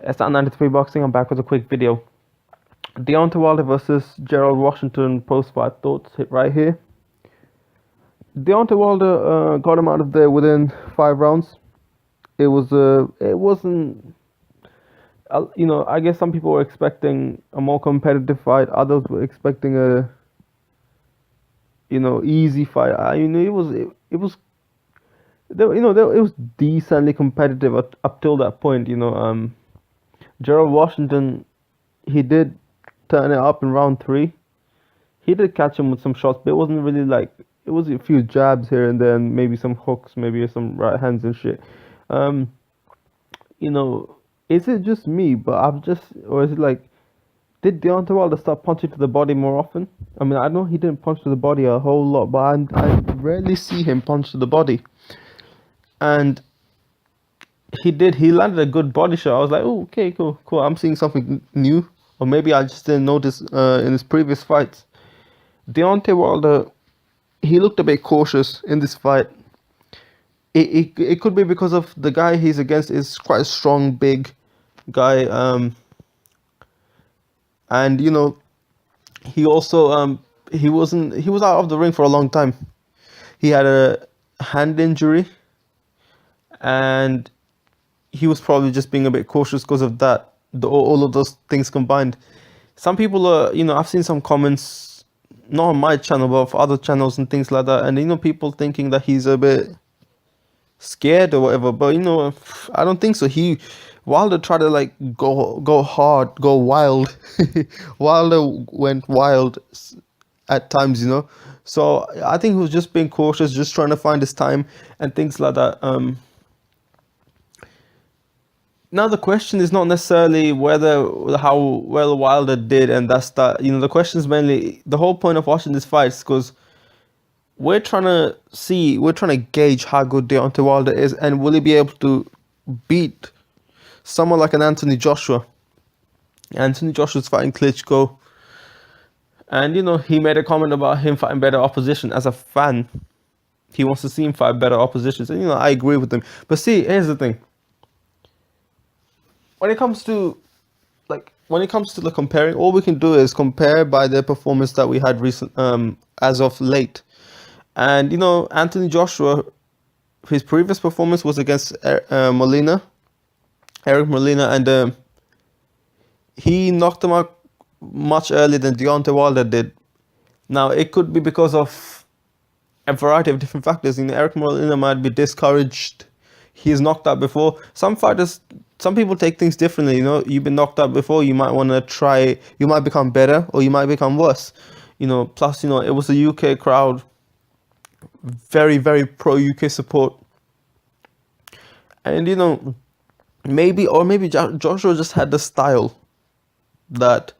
It's at 93 Boxing. I'm back with a quick video. Deontay Wilder versus Gerald Washington post-fight thoughts hit right here. Deontay Wilder got him out of there within 5 rounds. It wasn't. I guess some people were expecting a more competitive fight. Others were expecting a, easy fight. It was decently competitive up till that point. Gerald Washington, he did turn it up in round three. He did catch him with some shots, but it wasn't really like it was a few jabs here and then, maybe some hooks, maybe some right hands and shit. Um, you know, is it just me? But or is it like, did Deontay Wilder start punching to the body more often? I mean, I know he didn't punch to the body a whole lot, but I rarely see him punch to the body. And he did. He landed a good body shot. I was like, oh, okay, cool. I'm seeing something new, or maybe I just didn't notice in his previous fights. Deontay Wilder, he looked a bit cautious in this fight. It could be because of the guy he's against is quite a strong, big guy. And he also he was out of the ring for a long time. He had a hand injury, and he was probably just being a bit cautious because of that. All of those things combined. Some people are, I've seen some comments, not on my channel, but of other channels and things like that. And, people thinking that he's a bit scared or whatever. But, I don't think so. Wilder tried to, like, go hard, go wild. Wilder went wild at times, So I think he was just being cautious, just trying to find his time and things like that. Now the question is not necessarily how well Wilder did, and that's that. The question is mainly the whole point of watching this fight is because we're trying to gauge how good Deontay Wilder is, and will he be able to beat someone like an Anthony Joshua. Anthony Joshua's fighting Klitschko, and he made a comment about him fighting better opposition. As a fan, he wants to see him fight better oppositions, and I agree with him. But see, here's the thing. When it comes to the comparing, all we can do is compare by the performance that we had as of late. And Anthony Joshua, his previous performance was against Eric Molina, and he knocked him out much earlier than Deontay Wilder did. Now it could be because of a variety of different factors. Eric Molina might be discouraged. He's knocked out before. Some people take things differently. You've been knocked out before. You might want to try. You might become better, or you might become worse. Plus, it was a UK crowd, very, very pro UK support, and maybe Joshua just had the style that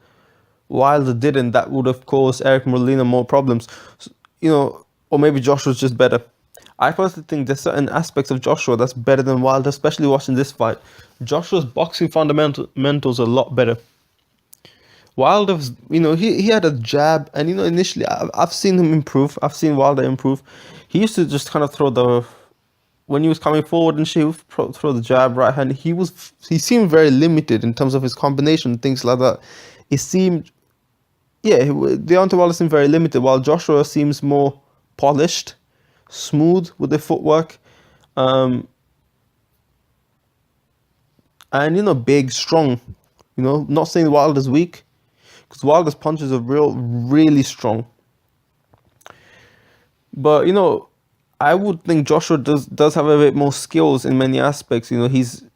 Wilder didn't. That would have caused Eric Molina more problems. Or maybe Joshua's just better. I personally think there's certain aspects of Joshua that's better than Wilder, especially watching this fight. Joshua's boxing fundamentals are a lot better. Wilder's, he had a jab, and initially I've seen him improve. I've seen Wilder improve. He used to just kind of when he was coming forward and shit, he would throw the jab, right hand. He seemed very limited in terms of his combination, things like that. Deontay Wilder seemed very limited, while Joshua seems more polished, smooth with the footwork, and big, strong. Not saying Wilder's weak, because Wilder's punches are really strong. But I would think Joshua does have a bit more skills in many aspects. His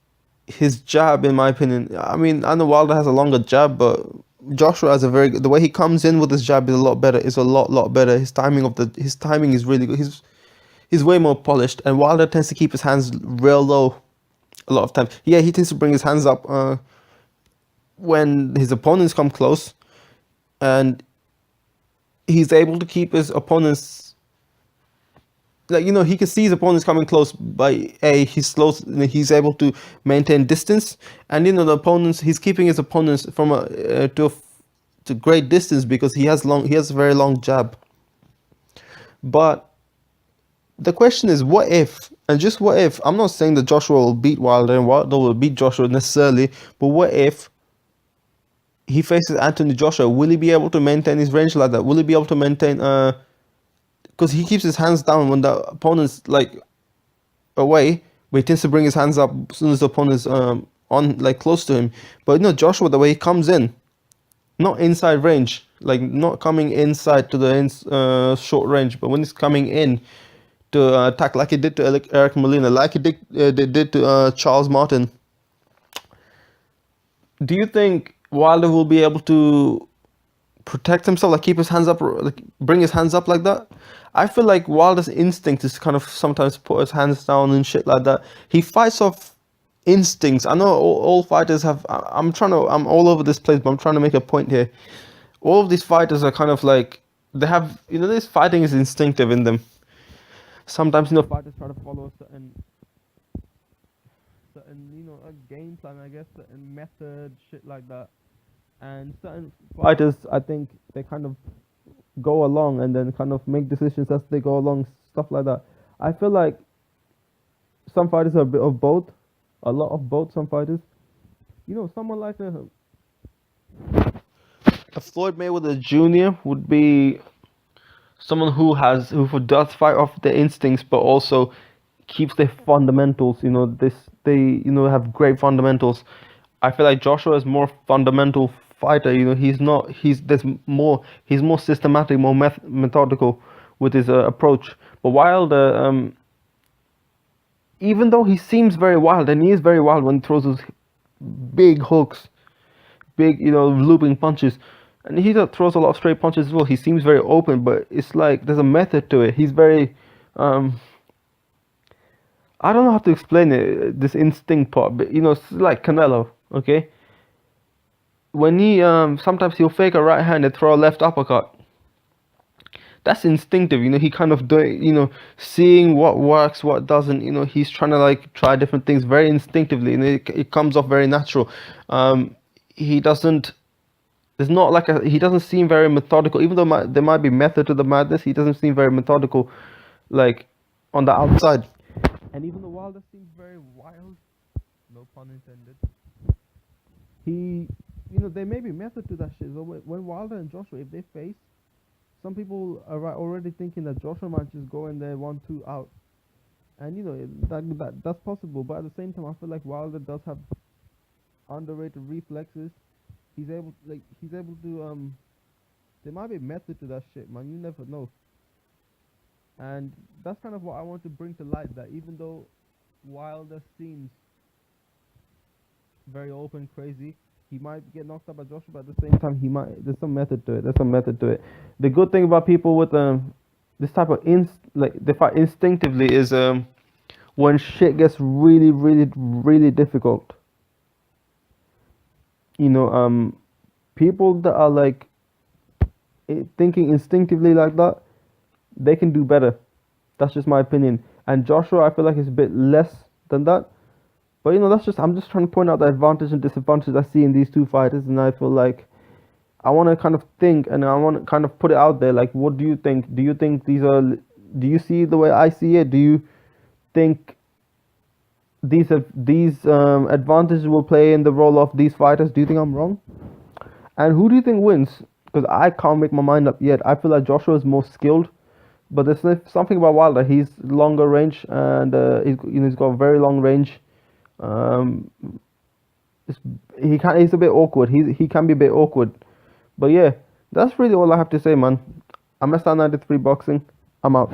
jab, in my opinion. I mean, I know Wilder has a longer jab, but Joshua has the way he comes in with his jab is a lot better. It's a lot better. His timing is really good. He's way more polished, and Wilder tends to keep his hands real low a lot of times. Yeah, he tends to bring his hands up when his opponents come close, and he's able to keep his opponents, he can see his opponents coming close, but he's able to maintain distance, and the opponents, he's keeping his opponents from to great distance because he has a very long jab. But the question is, what if? And just what if? I'm not saying that Joshua will beat Wilder and Wilder will beat Joshua necessarily, but what if he faces Anthony Joshua? Will he be able to maintain his range like that? Will he be able to maintain? Because he keeps his hands down when the opponent's like away, but he tends to bring his hands up as soon as the opponent's on like close to him. But Joshua, the way he comes in, not inside range, like not coming inside to the short range, but when he's coming in to attack like he did to Eric Molina, like they did to Charles Martin. Do you think Wilder will be able to protect himself, like keep his hands up, like bring his hands up like that? I feel like Wilder's instinct is kind of sometimes put his hands down and shit like that. He fights off instincts. I know all fighters have. I'm all over this place, but I'm trying to make a point here. All of these fighters are kind of like they have. This fighting is instinctive in them. Sometimes fighters try to follow certain a game plan, I guess, certain method, shit like that. And certain fighters, I think they kind of go along and then kind of make decisions as they go along, stuff like that. I feel like some fighters are a bit of both, a lot of both. Some fighters, someone like a Floyd Mayweather Jr. would be someone who does fight off their instincts, but also keeps their fundamentals. They have great fundamentals. I feel like Joshua is more fundamental fighter. He's not. He's more systematic, more methodical with his approach. But Wilder, even though he seems very wild, and he is very wild when he throws those big hooks, big looping punches, and he throws a lot of straight punches as well. He seems very open, but it's like there's a method to it. He's very I don't know how to explain it, this instinct part, but it's like Canelo, okay? When he sometimes he'll fake a right hand and throw a left uppercut. That's instinctive, he kind of doing, seeing what works, what doesn't, he's trying to like try different things very instinctively, and it comes off very natural. He doesn't There's not like he doesn't seem very methodical, even though there might be method to the madness. He doesn't seem very methodical, like on the outside. And even though Wilder seems very wild, no pun intended, he, there may be method to that shit. So when Wilder and Joshua, if they face, some people are already thinking that Joshua might just go in there 1-2 out, and that's possible. But at the same time, I feel like Wilder does have underrated reflexes. He's able to there might be method to that shit, man. You never know. And that's kind of what I want to bring to light, that even though Wilder seems very open, crazy, he might get knocked out by Joshua, but at the same time there's some method to it. The good thing about people with this type of they fight instinctively is when shit gets really, really, really difficult, people that are like thinking instinctively like that, they can do better. That's just my opinion. And Joshua, I feel like is a bit less than that. But I'm just trying to point out the advantage and disadvantage I see in these two fighters, and I feel like I want to kind of think, and I want to kind of put it out there. Like, what do you think? Do you think do you see the way I see it? Do you think these advantages will play in the role of these fighters? Do you think I'm wrong? And who do you think wins? Because I can't make my mind up yet. I feel like Joshua is more skilled, but there's something about Wilder. He's longer range, and he's got a very long range. He's a bit awkward. He can be a bit awkward. But yeah, that's really all I have to say, man. I'm Mr. 93 Boxing. I'm out.